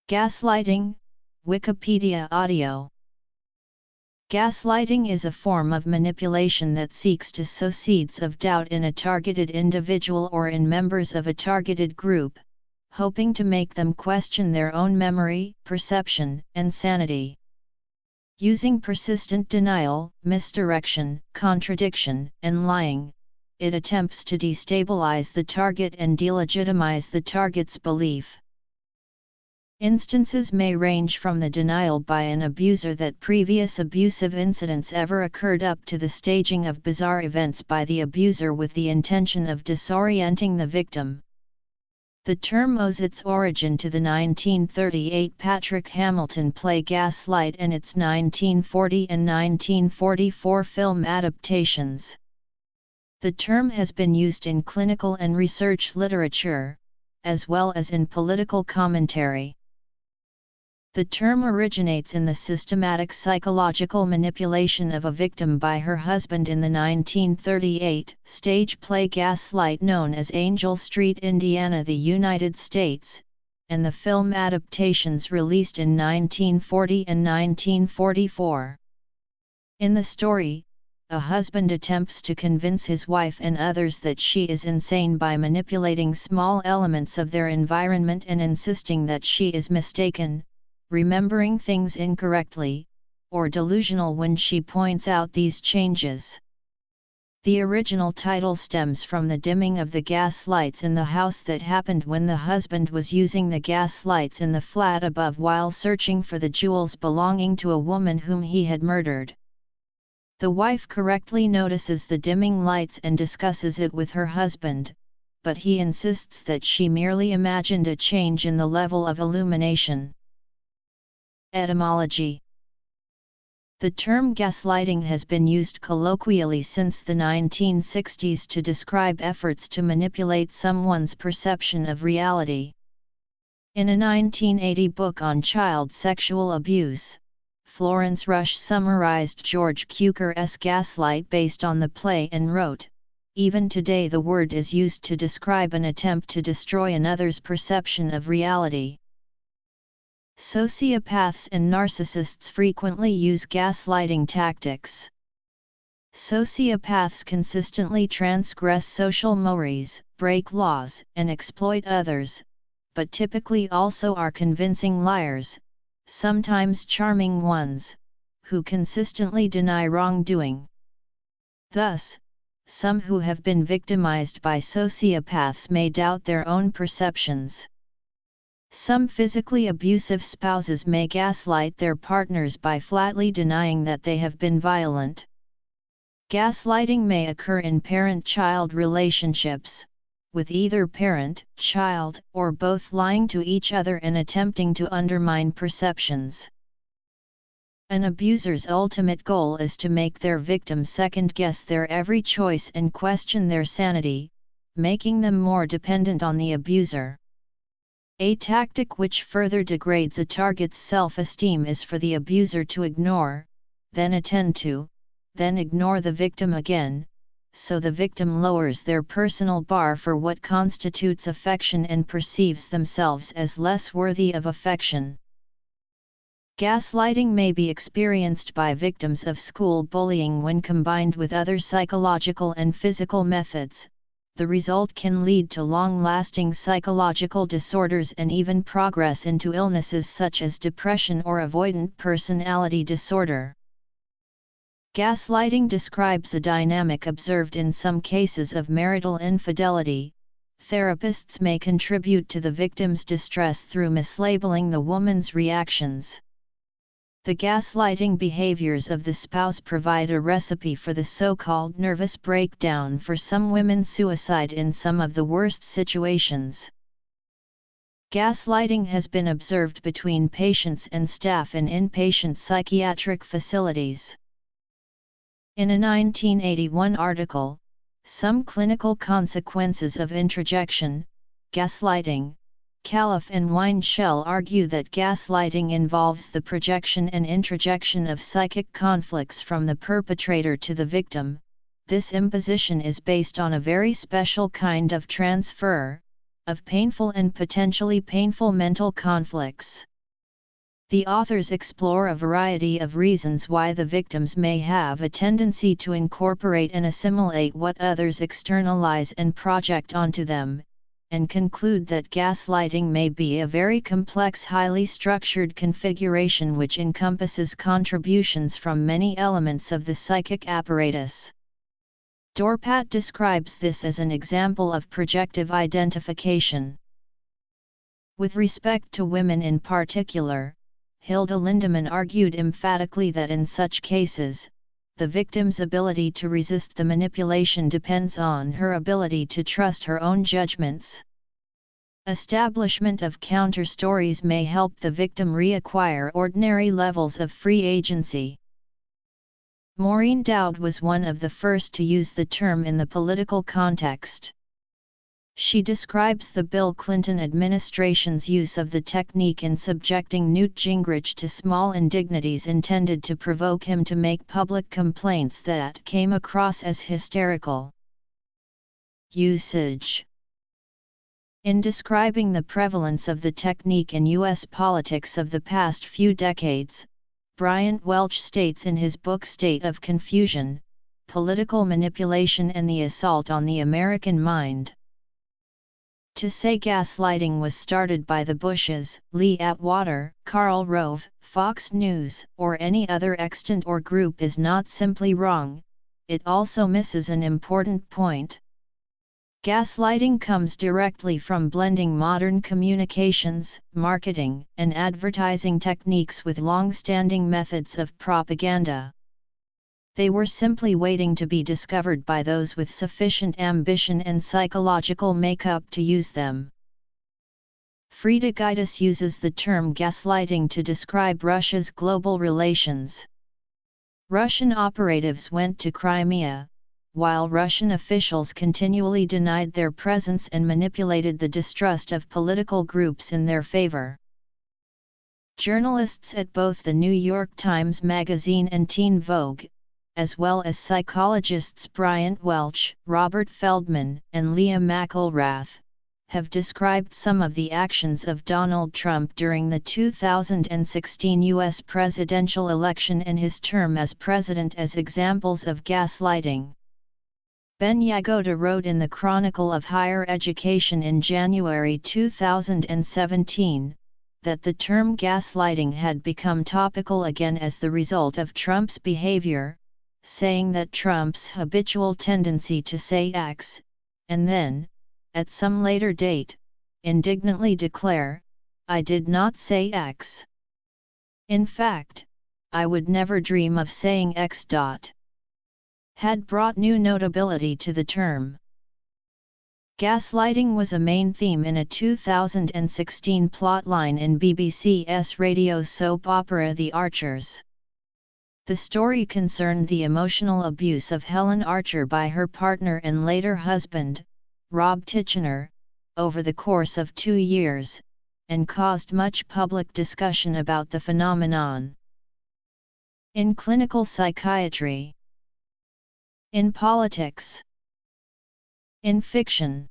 Gaslighting, Wikipedia audio. Gaslighting is a form of manipulation that seeks to sow seeds of doubt in a targeted individual or in members of a targeted group, hoping to make them question their own memory, perception, and sanity. Using persistent denial, misdirection, contradiction, and lying, it attempts to destabilize the target and delegitimize the target's belief. Instances may range from the denial by an abuser that previous abusive incidents ever occurred up to the staging of bizarre events by the abuser with the intention of disorienting the victim. The term owes its origin to the 1938 Patrick Hamilton play Gaslight and its 1940 and 1944 film adaptations. The term has been used in clinical and research literature, as well as in political commentary. The term originates in the systematic psychological manipulation of a victim by her husband in the 1938 stage play Gaslight known as Angel Street, Indiana, the United States, and the film adaptations released in 1940 and 1944. In the story, a husband attempts to convince his wife and others that she is insane by manipulating small elements of their environment and insisting that she is mistaken, remembering things incorrectly, or delusional when she points out these changes. The original title stems from the dimming of the gas lights in the house that happened when the husband was using the gas lights in the flat above while searching for the jewels belonging to a woman whom he had murdered. The wife correctly notices the dimming lights and discusses it with her husband, but he insists that she merely imagined a change in the level of illumination. Etymology. The term gaslighting has been used colloquially since the 1960s to describe efforts to manipulate someone's perception of reality. In a 1980 book on child sexual abuse, Florence Rush summarized George Cukor's Gaslight based on the play and wrote, "Even today the word is used to describe an attempt to destroy another's perception of reality." Sociopaths and narcissists frequently use gaslighting tactics. Sociopaths consistently transgress social mores, break laws, and exploit others, but typically also are convincing liars, sometimes charming ones, who consistently deny wrongdoing. Thus, some who have been victimized by sociopaths may doubt their own perceptions. Some physically abusive spouses may gaslight their partners by flatly denying that they have been violent. Gaslighting may occur in parent-child relationships, with either parent, child, or both lying to each other and attempting to undermine perceptions. An abuser's ultimate goal is to make their victim second-guess their every choice and question their sanity, making them more dependent on the abuser. A tactic which further degrades a target's self-esteem is for the abuser to ignore, then attend to, then ignore the victim again, so the victim lowers their personal bar for what constitutes affection and perceives themselves as less worthy of affection. Gaslighting may be experienced by victims of school bullying when combined with other psychological and physical methods. The result can lead to long-lasting psychological disorders and even progress into illnesses such as depression or avoidant personality disorder. Gaslighting describes a dynamic observed in some cases of marital infidelity. Therapists may contribute to the victim's distress through mislabeling the woman's reactions. The gaslighting behaviors of the spouse provide a recipe for the so-called nervous breakdown for some women's suicide in some of the worst situations. Gaslighting has been observed between patients and staff in inpatient psychiatric facilities. In a 1981 article, "Some Clinical Consequences of Introjection, Gaslighting," Califf and Weinshell argue that gaslighting involves the projection and introjection of psychic conflicts from the perpetrator to the victim. This imposition is based on a very special kind of transfer, of painful and potentially painful mental conflicts. The authors explore a variety of reasons why the victims may have a tendency to incorporate and assimilate what others externalize and project onto them, and conclude that gaslighting may be a very complex, highly structured configuration which encompasses contributions from many elements of the psychic apparatus. Dorpat describes this as an example of projective identification. With respect to women in particular, Hilda Lindemann argued emphatically that in such cases, the victim's ability to resist the manipulation depends on her ability to trust her own judgments. Establishment of counter-stories may help the victim reacquire ordinary levels of free agency. Maureen Dowd was one of the first to use the term in the political context. She describes the Bill Clinton administration's use of the technique in subjecting Newt Gingrich to small indignities intended to provoke him to make public complaints that came across as hysterical. Usage. In describing the prevalence of the technique in U.S. politics of the past few decades, Bryant Welch states in his book State of Confusion, Political Manipulation and the Assault on the American Mind. To say gaslighting was started by the Bushes, Lee Atwater, Karl Rove, Fox News, or any other extant or group is not simply wrong, it also misses an important point. Gaslighting comes directly from blending modern communications, marketing, and advertising techniques with long-standing methods of propaganda. They were simply waiting to be discovered by those with sufficient ambition and psychological makeup to use them. Frida Gaitis uses the term gaslighting to describe Russia's global relations. Russian operatives went to Crimea, while Russian officials continually denied their presence and manipulated the distrust of political groups in their favor. Journalists at both the New York Times Magazine and Teen Vogue, as well as psychologists Bryant Welch, Robert Feldman, and Leah McElrath, have described some of the actions of Donald Trump during the 2016 U.S. presidential election and his term as president as examples of gaslighting. Ben Yagoda wrote in the Chronicle of Higher Education in January 2017, that the term gaslighting had become topical again as the result of Trump's behavior, saying that Trump's habitual tendency to say X, and then, at some later date, indignantly declare, "I did not say X. In fact, I would never dream of saying X." Had brought new notability to the term. Gaslighting was a main theme in a 2016 plotline in BBC's radio soap opera The Archers. The story concerned the emotional abuse of Helen Archer by her partner and later husband, Rob Titchener, over the course of 2 years, and caused much public discussion about the phenomenon. In clinical psychiatry. In politics. In fiction.